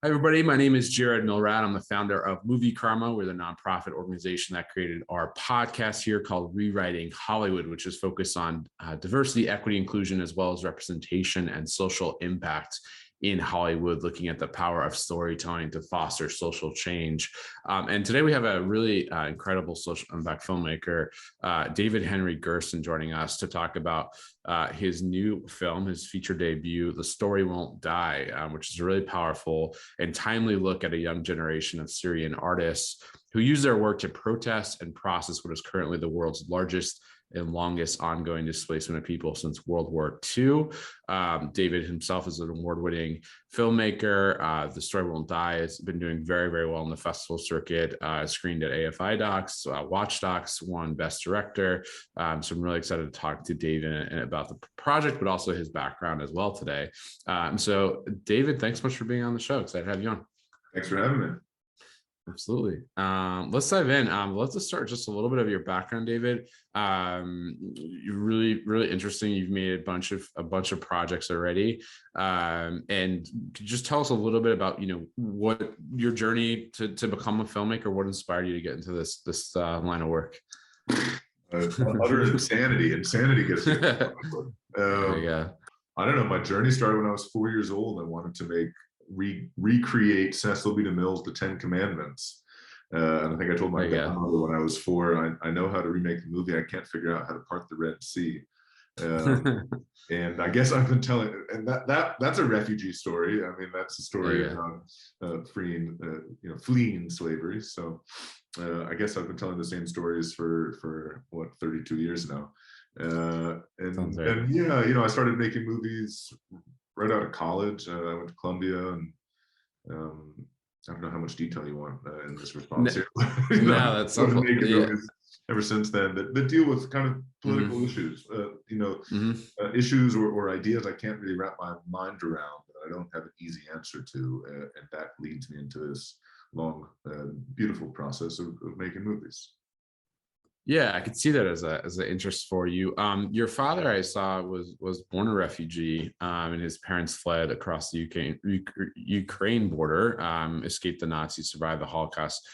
Hi, everybody. My name is Jared Milrad. I'm the founder of Movie Karma. We're the nonprofit organization that created our podcast here called Rewriting Hollywood, which is focused on diversity, equity, inclusion, as well as representation and social impact in Hollywood, looking at the power of storytelling to foster social change. And today we have a really incredible social impact filmmaker, David Henry Gerson, joining us to talk about his new film, his feature debut, The Story Won't Die, which is a really powerful and timely look at a young generation of Syrian artists who use their work to protest and process what is currently the world's largest and longest ongoing displacement of people since World War II. David himself is an award-winning filmmaker. The Story Won't Die has been doing very, very well in the festival circuit, screened at AFI Docs, Watch Docs, won Best Director. So I'm really excited to talk to David about the project, but also his background as well today. So David, thanks so much for being on the show. Excited to have you on. Thanks for having me. Absolutely. Let's dive in. Let's just start just a little bit of your background, David. You're really interesting. You've made a bunch of projects already. And could you just tell us a little bit about, what your journey to become a filmmaker, what inspired you to get into this line of work? Utter insanity. Insanity gets me. I don't know. My journey started when I was 4 years old. I wanted to recreate Cecil B. DeMille's The Ten Commandments. And I think I told my grandmother when I was 4, I know how to remake the movie. I can't figure out how to part the Red Sea. And I guess I've been telling, and that's a refugee story. I mean, that's a story about fleeing slavery. So I guess I've been telling the same stories for what, 32 years now. I started making movies right out of college. I went to Columbia, and I don't know how much detail you want in this response here. No, that's so ever since then that deal with kind of political issues, issues or ideas I can't really wrap my mind around, that I don't have an easy answer to, and that leads me into this long, beautiful process of making movies. Yeah, I could see that as an interest for you. Your father, I saw, was born a refugee, and his parents fled across the Ukraine border, escaped the Nazis, survived the Holocaust.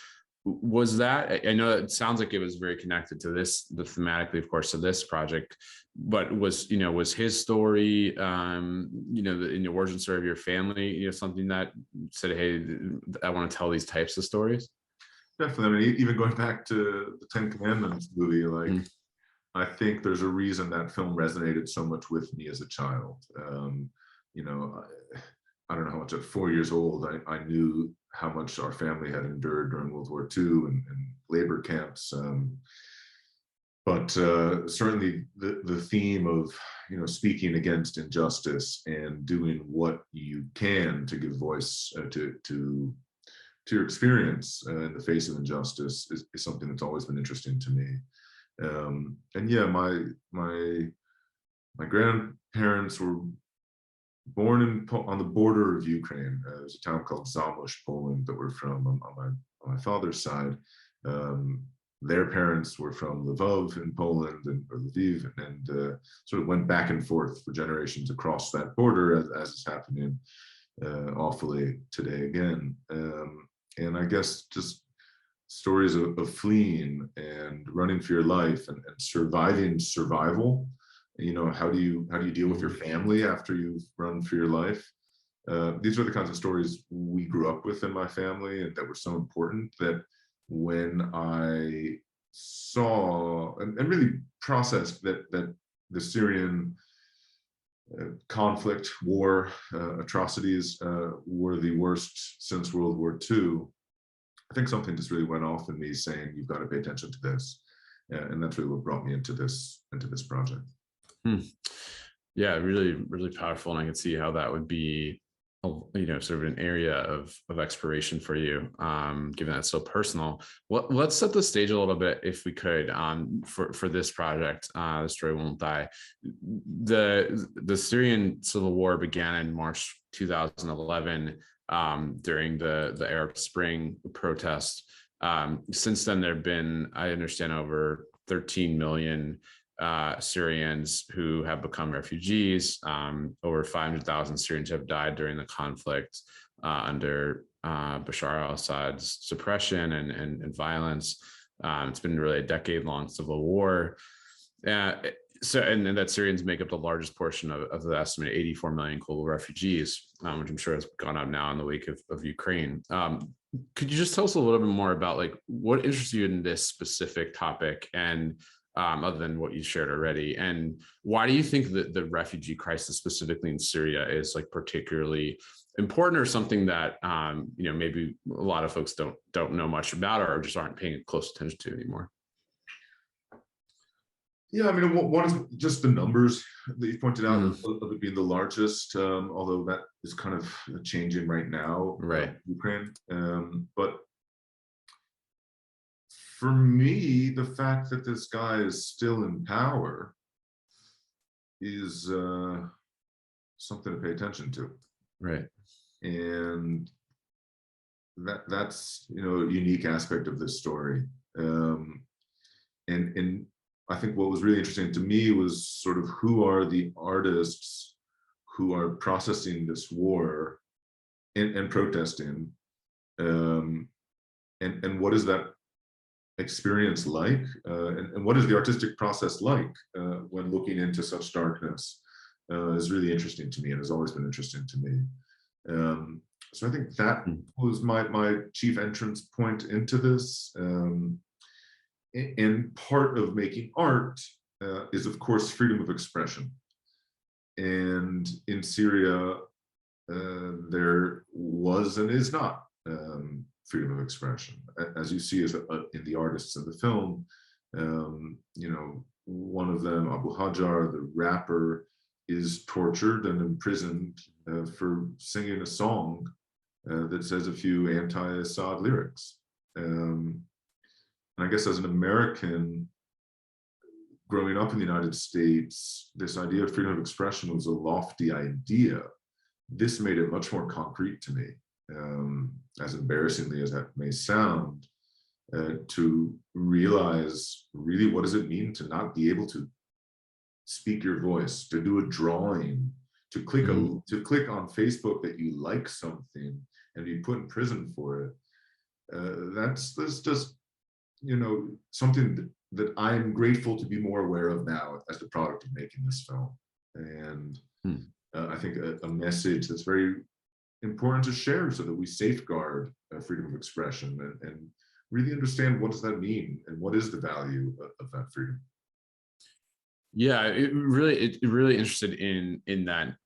Was that? I know it sounds like it was very connected to thematically, of course, to this project, but was his story, in the origin story of your family, something that said, hey, I want to tell these types of stories? Definitely. I mean, even going back to the Ten Commandments movie, I think there's a reason that film resonated so much with me as a child. I don't know how much at 4 years old, I knew how much our family had endured during World War II and labor camps. But certainly the theme of, speaking against injustice and doing what you can to give voice to your experience in the face of injustice is something that's always been interesting to me. My grandparents were born on the border of Ukraine. There's a town called Zamość, Poland, that we're from on my father's side. Their parents were from Lvov in Poland, or Lviv, and sort of went back and forth for generations across that border, as is happening awfully today again. And I guess just stories of fleeing and running for your life and surviving survival. How do you deal with your family after you've run for your life? These are the kinds of stories we grew up with in my family, and that were so important that when I saw and really processed that the Syrian conflict, war, atrocities were the worst since World War II, I think something just really went off in me saying, you've got to pay attention to this. And that's really what brought me into this project. Yeah, really, really powerful. And I can see how that would be, sort of an area of exploration for you, given that it's so personal. Let's set the stage a little bit, if we could, for this project, The Story Won't Die. The Syrian civil war began in March 2011 during the Arab Spring protest. Since then, there have been, I understand, over 13 million Syrians who have become refugees. Over 500,000 Syrians have died during the conflict under Bashar al-Assad's suppression and violence. It's been really a decade-long civil war. And that Syrians make up the largest portion of the estimated 84 million global refugees, which I'm sure has gone up now in the wake of Ukraine. Could you just tell us a little bit more about like what interests you in this specific topic, and other than what you shared already, and why do you think that the refugee crisis specifically in Syria is like particularly important, or something that maybe a lot of folks don't know much about or just aren't paying close attention to anymore? Yeah, I mean, one is just the numbers that you pointed out of it being the largest, although that is kind of changing right now, right? Ukraine. But for me, the fact that this guy is still in power is something to pay attention to, Right. And that's a unique aspect of this story. And I think what was really interesting to me was sort of who are the artists who are processing this war and protesting, and what is that experience like, and what is the artistic process like when looking into such darkness, is really interesting to me and has always been interesting to me. So I think that was my chief entrance point into this. And part of making art is, of course, freedom of expression. And in Syria, there was and is not freedom of expression, as you see as in the artists in the film. One of them, Abu Hajar, the rapper, is tortured and imprisoned for singing a song that says a few anti-Assad lyrics. And I guess as an American growing up in the United States, this idea of freedom of expression was a lofty idea. This made it much more concrete to me, as embarrassingly as that may sound, to realize really what does it mean to not be able to speak your voice, to do a drawing, to click on Facebook that you like something and be put in prison for it. That's just something that I'm grateful to be more aware of now as the product of making this film. And I think a message that's very important to share so that we safeguard freedom of expression and really understand what does that mean and what is the value of that freedom. Yeah, it really interested in that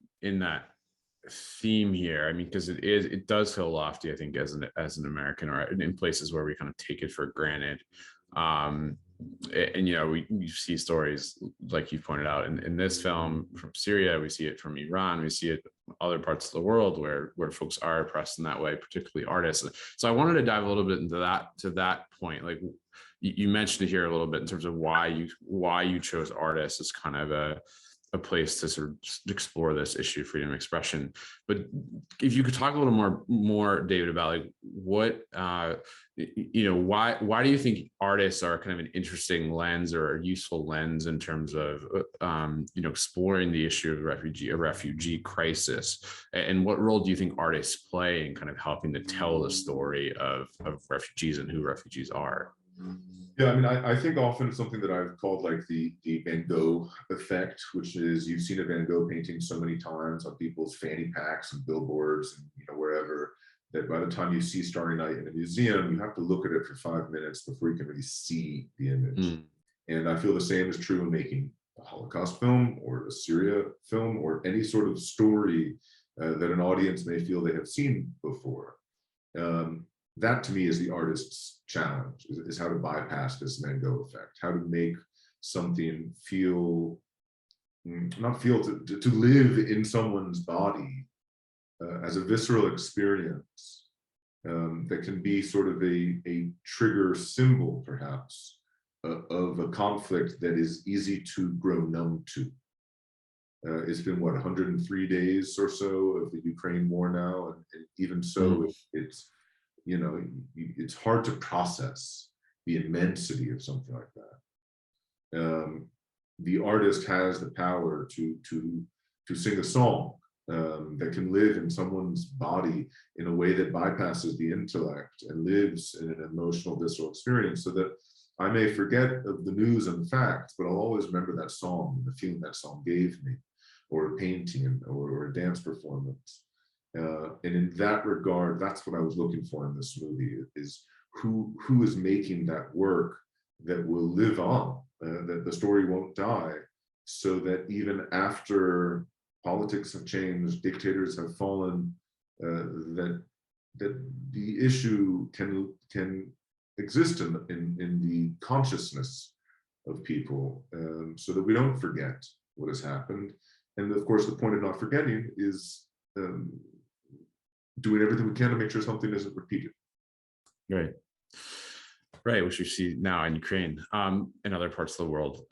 theme here. I mean, because it does feel lofty, I think, as an American, or in places where we kind of take it for granted. And we see stories like you pointed out in this film from Syria. We see it from Iran. We see it in other parts of the world where folks are oppressed in that way, particularly artists. So I wanted to dive a little bit into that point. Like you mentioned it here a little bit in terms of why you chose artists as kind of a place to sort of explore this issue of freedom of expression. But if you could talk a little more, David, about like what why do you think artists are kind of an interesting lens or a useful lens in terms of exploring the issue of a refugee crisis, and what role do you think artists play in kind of helping to tell the story of refugees and who refugees are? Yeah, I mean, I think often it's something that I've called like the Van Gogh effect, which is you've seen a Van Gogh painting so many times on people's fanny packs and billboards and wherever, that by the time you see Starry Night in a museum, you have to look at it for 5 minutes before you can really see the image. And I feel the same is true in making a Holocaust film or a Syria film or any sort of story that an audience may feel they have seen before. That to me is the artist's challenge, is how to bypass this Van Gogh effect, how to make something to live in someone's body as a visceral experience that can be sort of a trigger symbol, perhaps, of a conflict that is easy to grow numb to. It's been, 103 days or so of the Ukraine war now, and even so, it's hard to process the immensity of something like that. the artist has the power to sing a song that can live in someone's body in a way that bypasses the intellect and lives in an emotional, visceral experience, so that I may forget of the news and the facts, but I'll always remember that song and the feeling that song gave me, or a painting, or a dance performance. And in that regard, that's what I was looking for in this movie, is who is making that work that will live on, that the story won't die, so that even after politics have changed, dictators have fallen, that the issue can exist in the consciousness of people, so that we don't forget what has happened. And of course, the point of not forgetting is doing everything we can to make sure something isn't repeated. Right. Right, which we see now in Ukraine, and other parts of the world.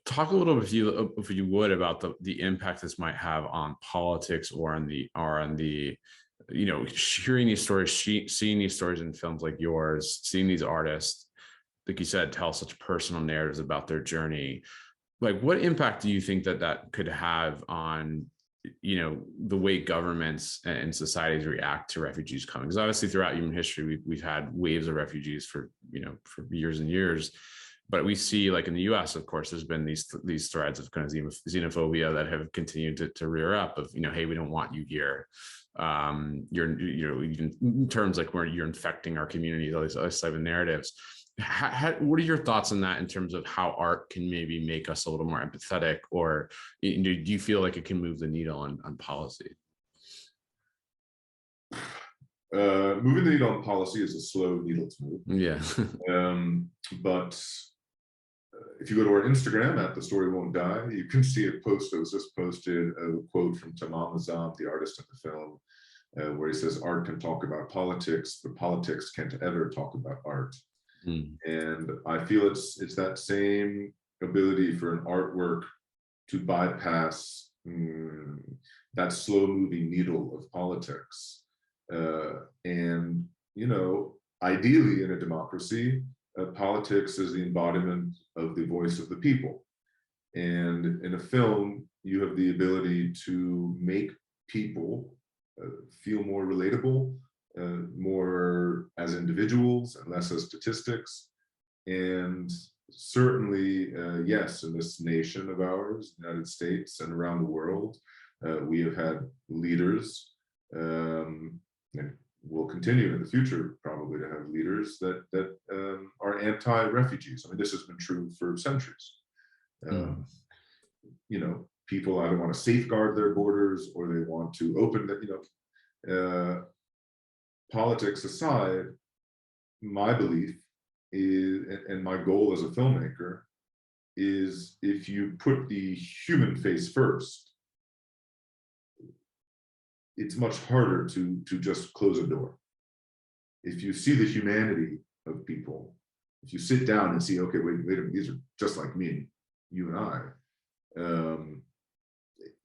Talk a little bit, if you would, about the impact this might have on politics, or on the, you know, hearing these stories, seeing these stories in films like yours, seeing these artists, like you said, tell such personal narratives about their journey. Like, what impact do you think that could have on, you know, the way governments and societies react to refugees coming? Because obviously throughout human history, we've had waves of refugees for years and years. But we see, like in the US, of course, there's been these threads of kind of xenophobia that have continued to rear up, of, you know, hey, we don't want you here. You're in terms like where you're infecting our communities, all these type of narratives. What are your thoughts on that, in terms of how art can maybe make us a little more empathetic, or do you feel like it can move the needle on policy? Moving the needle on policy is a slow needle to move. Yeah. But if you go to our Instagram at The Story Won't Die, you can see a post that was just posted, a quote from Tamam Azam, the artist in the film, where he says, "Art can talk about politics, but politics can't ever talk about art." And I feel it's that same ability for an artwork to bypass that slow moving needle of politics. And, you know, ideally in a democracy, politics is the embodiment of the voice of the people. And in a film, you have the ability to make people feel more relatable, more as individuals and less as statistics. And certainly, yes, in this nation of ours, the United States, and around the world, we have had leaders, and will continue in the future probably to have leaders that are anti-refugees. I mean, this has been true for centuries. You know, people either want to safeguard their borders, or they want to open the, you know, politics aside, my belief is, and my goal as a filmmaker, is if you put the human face first, it's much harder to just close a door. If you see the humanity of people, if you sit down and see, okay, wait a minute, these are just like me, you and I,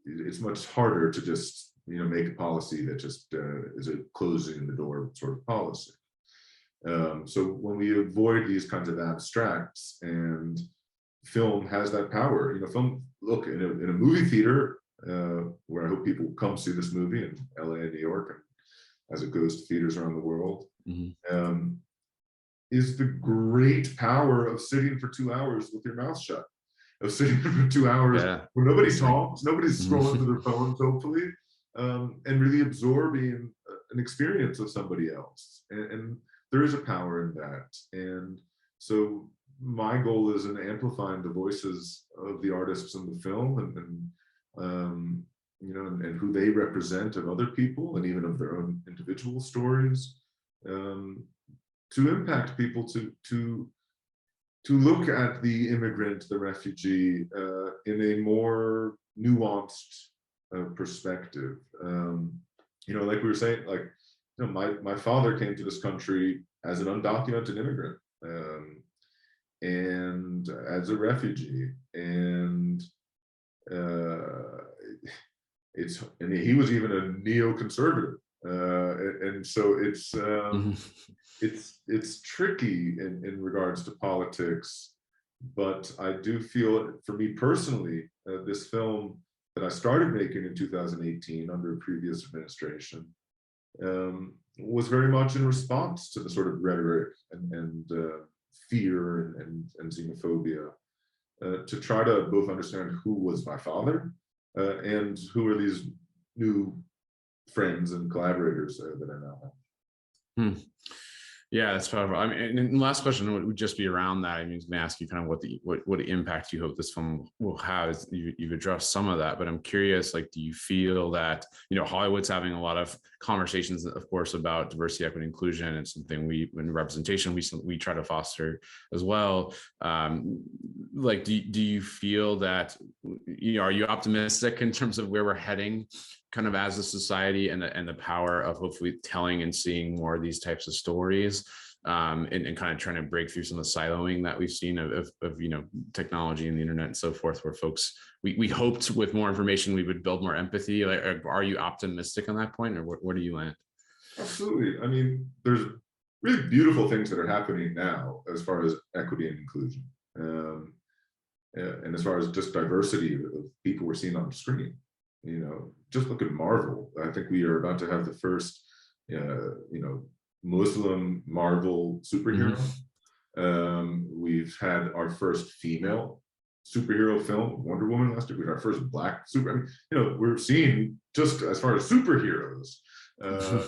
it's much harder to just, you know, make a policy that just is a closing the door sort of policy. So when we avoid these kinds of abstracts, and film has that power, you know, film, look, in a movie theater, where I hope people come see this movie in LA and New York, and as it goes to theaters around the world, is the great power of sitting for 2 hours with your mouth shut, of sitting for 2 hours where nobody talks, nobody's scrolling through their phones, hopefully, and really absorbing an experience of somebody else. And there is a power in that. And so my goal is in amplifying the voices of the artists in the film, and you know, and who they represent of other people, and even of their own individual stories, to impact people to look at the immigrant, the refugee, in a more nuanced perspective. You know, like we were saying, like, you know, my father came to this country as an undocumented immigrant, and as a refugee, and and he was even a neoconservative, and so it's tricky in regards to politics, But I do feel, for me personally, this film that I started making in 2018 under a previous administration was very much in response to the sort of rhetoric and fear and xenophobia, to try to both understand who was my father and who are these new friends and collaborators that I now have. Yeah, that's powerful. I mean, and the last question would just be around that. I mean, I was going to ask you kind of what impact you hope this film will have. You've addressed some of that, but I'm curious, like, do you feel that, Hollywood's having a lot of conversations, of course, about diversity, equity, inclusion, and something in representation we try to foster as well. Like, do you feel that, are you optimistic in terms of where we're heading kind of as a society, and the power of hopefully telling and seeing more of these types of stories, and kind of trying to break through some of the siloing that we've seen of technology and the internet and so forth, where folks, we hoped with more information we would build more empathy. Like, are you optimistic on that point, or where do you land? Absolutely. I mean, there's really beautiful things that are happening now as far as equity and inclusion, and as far as just diversity of people we're seeing on the screen. Just look at Marvel. I think we are about to have the first, Muslim Marvel superhero. We've had our first female superhero film, Wonder Woman, last year. We had our first Black super. I mean, we're seeing, just as far as superheroes,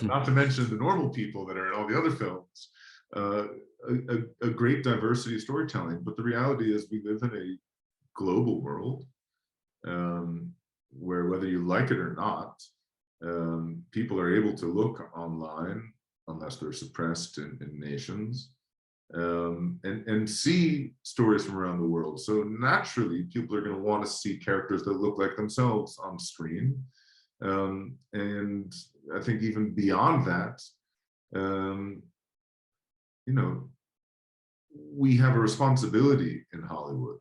not to mention the normal people that are in all the other films, a great diversity of storytelling. But the reality is, we live in a global world, where, whether you like it or not, people are able to look online, unless they're suppressed in nations, and see stories from around the world. So naturally, people are going to want to see characters that look like themselves on screen. And I think even beyond that, we have a responsibility in Hollywood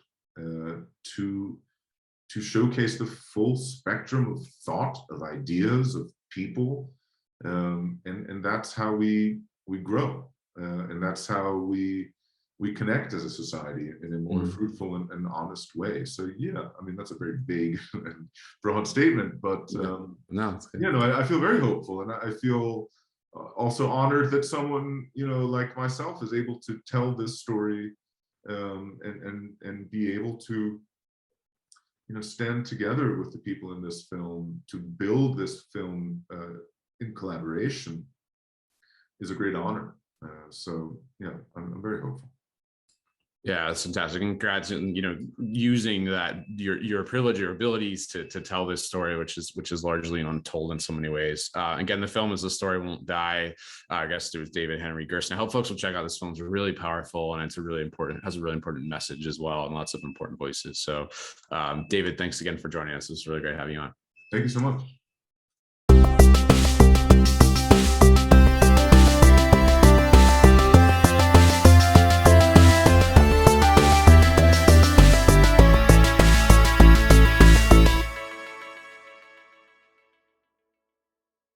to showcase the full spectrum of thought, of ideas, of people, and that's how we grow, and that's how we connect as a society in a more fruitful and honest way. So yeah, I mean, that's a very big and broad statement, but I feel very hopeful, and I feel also honored that someone like myself is able to tell this story, and be able to stand together with the people in this film to build this film in collaboration is a great honor. So yeah, I'm very hopeful. Yeah, that's fantastic. And congrats, using that your privilege, your abilities to tell this story, which is largely untold in so many ways. Again, the film is The Story Won't Die. I guess it was David Henry Gerson. I hope folks will check out this film. It's really powerful, and has a really important message as well, and lots of important voices. So, David, thanks again for joining us. It was really great having you on. Thank you so much.